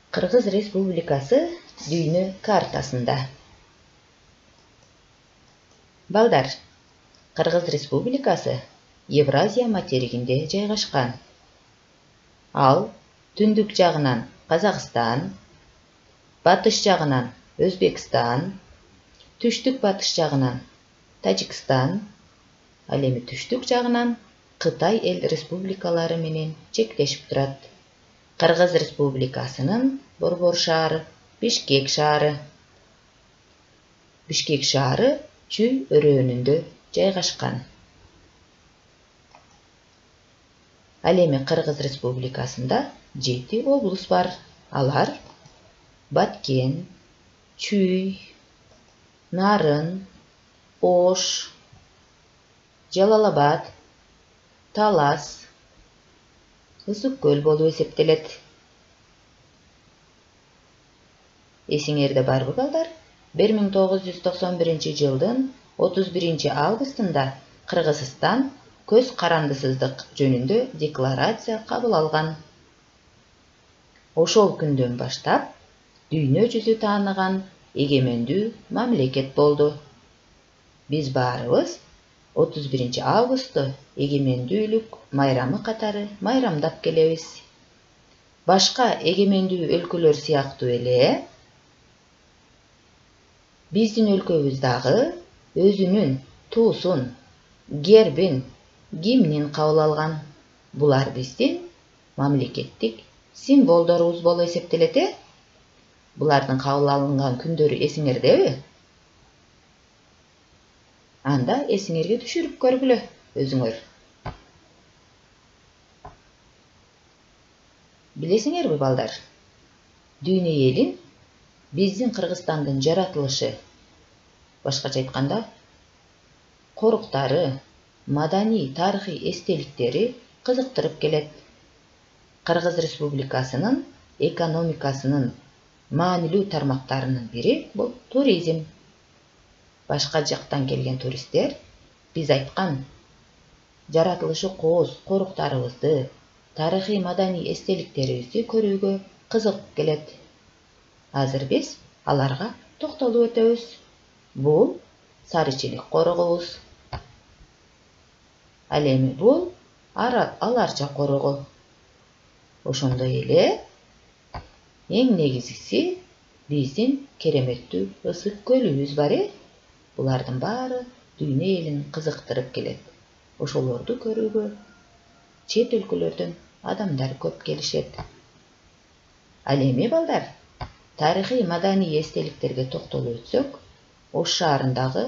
Кыргыз Республикасы дүйнө картасында. Балдар, Кыргыз Республикасы Евразия материгинде жайгашкан. Ал түндүк жагынан Казакстан, батыш жагынан Өзбекстан, түштүк батыш жагынан Тажикстан, ал эми түштүк жагынан Кытай эл республикалары менен чектешип турат. Кыргыз Республикасынын борбор шаары Бишкек шаары. Бишкек шаары Чүй өрөөнүндө жайгашкан. Ал эми Кыргыз Республикасында 7 облус бар. Алар Баткен, Чүй, Нарын, Ош, Жалал-Абад, Талас, Ысык көл болуп эсептелет. Эсиңерде барбы балдар? 1991 жылдын 31 августунда Кыргызстан көз карандысыздык жөнүндө декларация кабыл алган. Ошол күндөн баштап дүйнө жүзү тааныган эгемендүү мамлекет болду. Биз баарыбыз 31 августу эгемендүүлүк майрамы катары майрамдап келебиз. Башка эгемендүү өлкөлөр сыяктуу эле биздин өлкөбүз дагы өзүнүн туусун, гербин, гимнин кабыл алган. Булар биздин мамлекеттик символдорубуз болуп эсептелет. Булардын кабыл алынган күндөрү эсиңердеби? Анда эсиңерге түшүрүп көргүлө өзүңөр. Билесиңерби балдар? Дүйнө элин биздин Кыргызстандын жаратылышы, башкача айтканда, коруктары, маданий, тарыхый эстеликтери кызыктырып келет. Кыргыз Республикасынын экономикасынын маанилүү тармактарынын бири бул туризм. Башка жактан келген туристтер биз айткан жаратылышы кооз коруктарыбызды, тарыхый маданий эстеликтерибизди көрүүгө кызыгып келет. Азыр биз аларга токтолуп өтөбүз. Бул Сарычелек корогубуз. Ал эми бул Аларча корогу. Ошондой эле эң негизгиси биздин кереметтүү Ысык көлүбүз бар. Булардын баары дүйнө элин кызыктырып келет. Ошолорду көрүүгө чет өлкөлөрдөн адамдар көп келишет. Ал эми балдар, тарыхый маданий эстеликтерге токтолуп өтсөк, Ош шаарындагы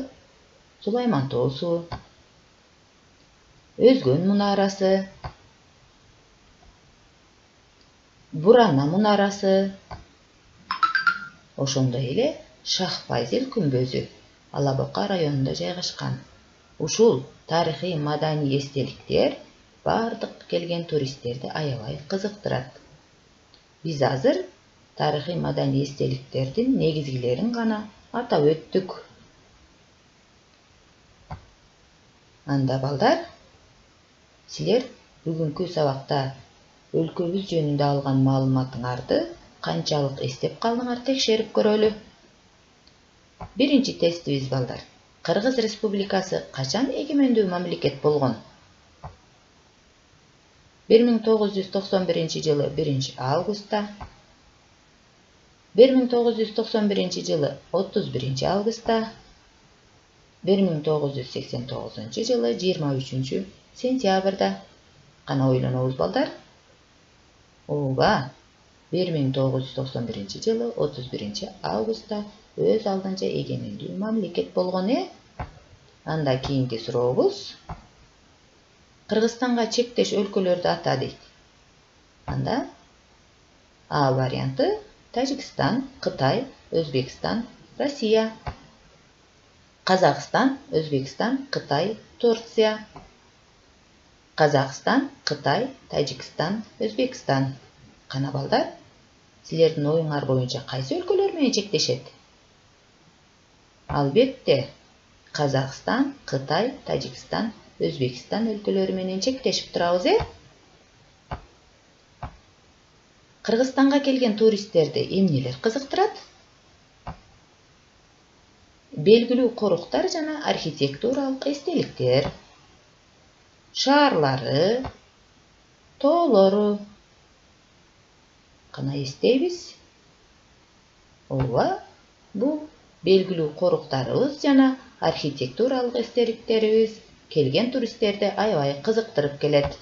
Сулайман тоосу, Өзгөн мунарасы, Бурана мунарасы, ошондой эле Шах Файзел күмбөзү Ала Бока районунда жайгашкан. Ушул тарыхый маданий эстеликтер бардык келген туристтерди аябай кызыктырат. Биз азыр тарыхый маданий эстеликтердин негизгилерин гана атап өттүк. Анда балдар, силер бүгүнкү сабакта өлкөбүз жөнүндө алган маалыматыңарды канчалык эстеп калдыңар текшерип көрөлү. Биринчи тестибиз балдар. Кыргыз Республикасы качан эгемендүү мамлекет болгон? 1991 жылы 1 августта, 1991 жылы 31 августта, 1989 жылы 23 сентябрда. Кана ойлонобуз балдар? Ооба, 1991 жылы 31 августта өз алдынча эгемендүү мамлекет болгон. Анда кийинки сурообуз. Кыргызстанга чектеш өлкөлөрдү ата дейт. Анда А варианты Тажикстан, Кытай, Өзбекстан, Россия. Казакстан, Өзбекстан, Кытай, Турция. Казакстан, Кытай, Тажикстан, Өзбекстан. Кана балдар, силердин оюңар боюнча кайсы өлкөлөр менен чектешет? Албетте, Казакстан, Кытай, Тажикстан, Өзбекстан өлкөлөрү менен чектешип турабыз. Кыргызстанга келген туристтерди эмнелер кызыктырат? Белгилүү коруктар жана архитектуралык эстеликтер, шаарлары, тоолору. Кана эстейбиз? Ооба, бул белгилүү коруктарыбыз жана архитектуралык эстеликтерибиз келген туристтерди аябай кызыктырып келет.